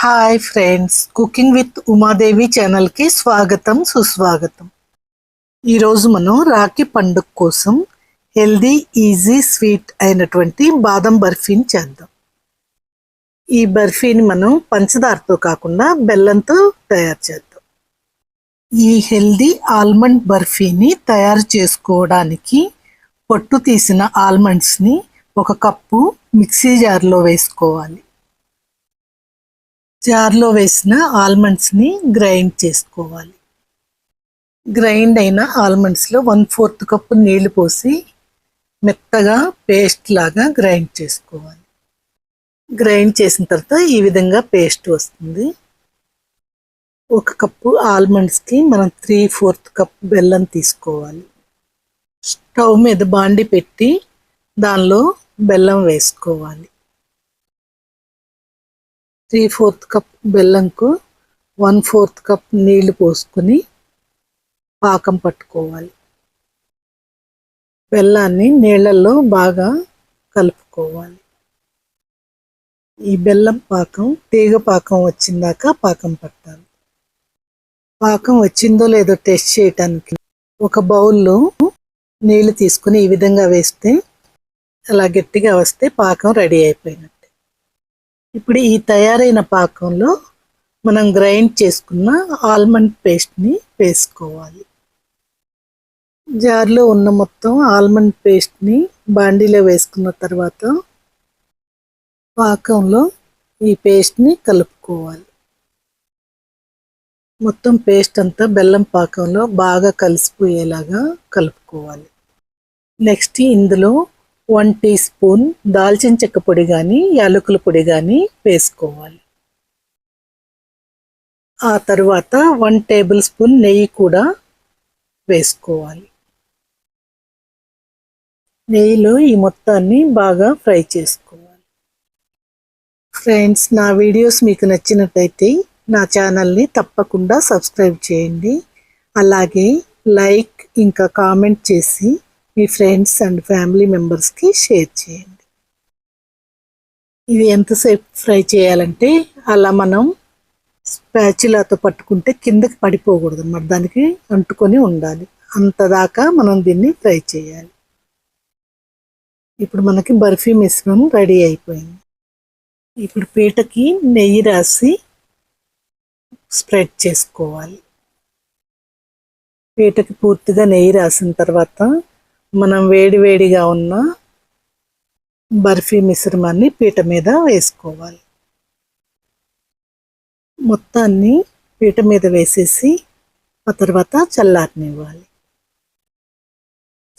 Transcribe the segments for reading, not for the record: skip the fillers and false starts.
Hi friends, cooking with Umadevi ఛానల్కి స్వాగతం సుస్వాగతం. ఈరోజు మనం రాఖీ పండుగ కోసం హెల్దీ ఈజీ స్వీట్ అయినటువంటి బాదం బర్ఫీని చేద్దాం. ఈ బర్ఫీని మనం పంచదారతో కాకుండా బెల్లంతో తయారు చేద్దాం. ఈ హెల్దీ ఆల్మండ్ బర్ఫీని తయారు చేసుకోవడానికి పొట్టు తీసిన ఆల్మండ్స్ని ఒక కప్పు మిక్సీ జార్లో వేసుకోవాలి. జార్లో వేసిన ఆల్మండ్స్ని గ్రైండ్ చేసుకోవాలి. గ్రైండ్ అయిన ఆల్మండ్స్లో 1/4 కప్పు నీళ్లు పోసి మెత్తగా పేస్ట్ లాగా గ్రైండ్ చేసుకోవాలి. గ్రైండ్ చేసిన తర్వాత ఈ విధంగా పేస్ట్ వస్తుంది. 1 కప్పు ఆల్మండ్స్కి మనం 3/4 కప్పు బెల్లం తీసుకోవాలి. స్టవ్ మీద బాండి పెట్టి దానిలో బెల్లం వేసుకోవాలి. 3/4 కప్ బెల్లంకు 1/4 కప్ నీళ్లు పోసుకొని పాకం పట్టుకోవాలి. బెల్లాన్ని నీళ్ళల్లో బాగా కలుపుకోవాలి. ఈ బెల్లం పాకం తీగ పాకం వచ్చిందాక పాకం పట్టాలి. పాకం వచ్చిందో లేదో టెస్ట్ చేయటానికి ఒక బౌల్లో నీళ్లు తీసుకుని ఈ విధంగా వేస్తే అలా గట్టిగా వస్తే పాకం రెడీ అయిపోయినట్టు. ఇప్పుడు ఈ తయారైన పాకంలో మనం గ్రైండ్ చేసుకున్న ఆల్మండ్ పేస్ట్ని వేసుకోవాలి. జార్లో ఉన్న మొత్తం ఆల్మండ్ పేస్ట్ని బాండీలో వేసుకున్న తర్వాత పాకంలో ఈ పేస్ట్ని కలుపుకోవాలి. మొత్తం పేస్ట్ అంతా బెల్లం పాకంలో బాగా కలిసిపోయేలాగా కలుపుకోవాలి. నెక్స్ట్ ఇందులో 1 టీ స్పూన్ దాల్చిన చెక్క పొడి కానీ యాలకుల పొడి కానీ వేసుకోవాలి. ఆ తర్వాత 1 టేబుల్ స్పూన్ నెయ్యి కూడా వేసుకోవాలి. నెయ్యిలో ఈ మొత్తాన్ని బాగా ఫ్రై చేసుకోవాలి. ఫ్రెండ్స్, నా వీడియోస్ మీకు నచ్చినట్టయితే నా ఛానల్ని తప్పకుండా సబ్స్క్రైబ్ చేయండి. అలాగే లైక్ ఇంకా కామెంట్ చేసి మీ ఫ్రెండ్స్ అండ్ ఫ్యామిలీ మెంబర్స్కి షేర్ చేయండి. ఇది ఎంతసేపు ఫ్రై చేయాలంటే అలా మనం స్పాచులాతో పట్టుకుంటే కిందకి పడిపోకూడదు అన్నమాట, దానికి అంటుకొని ఉండాలి. అంతదాకా మనం దీన్ని ఫ్రై చేయాలి. ఇప్పుడు మనకి బర్ఫీ మిశ్రమం రెడీ అయిపోయింది. ఇప్పుడు పీటకి నెయ్యి రాసి స్ప్రెడ్ చేసుకోవాలి. పీటకి పూర్తిగా నెయ్యి రాసిన తర్వాత మనం వేడివేడిగా ఉన్న బర్ఫీ మిశ్రమాన్ని పీట మీద వేసుకోవాలి. మొత్తాన్ని పీట మీద వేసేసి ఆ తర్వాత చల్లారనివ్వాలి.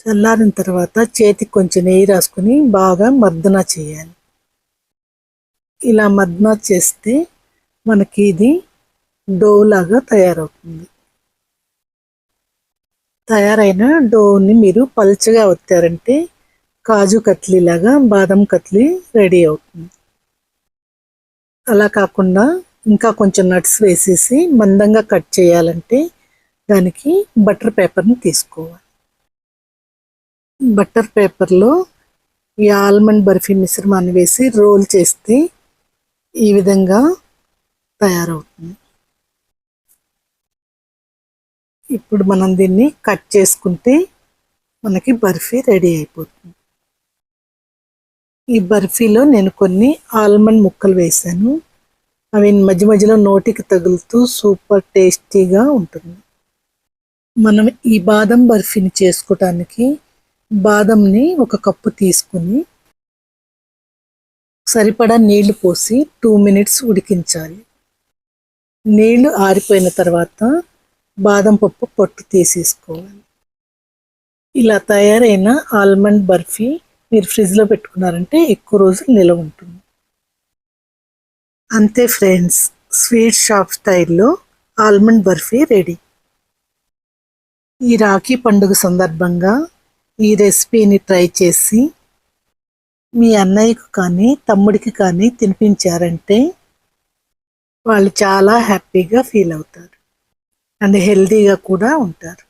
చల్లారిన తర్వాత చేతికి కొంచెం నెయ్యి రాసుకొని బాగా మర్దన చేయాలి. ఇలా మర్దన చేస్తే మనకి ఇది డో లాగా తయారవుతుంది. తయారైన డోని మీరు పల్చగా ఒత్తారంటే కాజు కట్లీ లాగా బాదం కట్లీ రెడీ అవుతుంది. అలా కాకుండా ఇంకా కొంచెం నట్స్ వేసేసి మందంగా కట్ చేయాలంటే దానికి బటర్ పేపర్ని తీసుకోవాలి. బటర్ పేపర్లో ఈ ఆల్మండ్ బర్ఫీ మిశ్రమాన్ని వేసి రోల్ చేస్తే ఈ విధంగా తయారవుతుంది. ఇప్పుడు మనం దీన్ని కట్ చేసుకుంటే మనకి బర్ఫీ రెడీ అయిపోతుంది. ఈ బర్ఫీలో నేను కొన్ని ఆల్మండ్ ముక్కలు వేసాను. అవి మధ్య మధ్యలో నోటికి తగులుతూ సూపర్ టేస్టీగా ఉంటుంది. మనం ఈ బాదం బర్ఫీని చేసుకోవటానికి బాదంని 1 కప్పు తీసుకుని సరిపడా నీళ్లు పోసి 2 మినిట్స్ ఉడికించాలి. నీళ్లు ఆరిపోయిన తర్వాత బాదం పప్పు పొట్టు తీసేసుకోవాలి. ఇలా తయారైన ఆల్మండ్ బర్ఫీ మీరు ఫ్రిడ్జ్లో పెట్టుకున్నారంటే ఎక్కువ రోజులు నిలవ ఉంటుంది. అంతే ఫ్రెండ్స్, స్వీట్ షాప్ స్టైల్లో ఆల్మండ్ బర్ఫీ రెడీ. ఈ రాఖీ పండుగ సందర్భంగా ఈ రెసిపీని ట్రై చేసి మీ అన్నయ్యకు కానీ తమ్ముడికి కానీ తినిపించారంటే వాళ్ళు చాలా హ్యాపీగా ఫీల్ అవుతారు అండ్ హెల్తీగా కూడా ఉంటారు.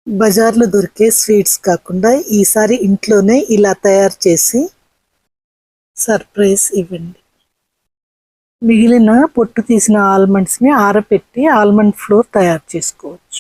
బజార్లో దొరికే స్వీట్స్ కాకుండా ఈసారి ఇంట్లోనే ఇలా తయారు చేసి సర్ప్రైజ్ ఇవ్వండి. మిగిలిన పొట్టు తీసిన ఆల్మండ్స్ని ఆరబెట్టి ఆల్మండ్ ఫ్లోర్ తయారు చేసుకోవచ్చు.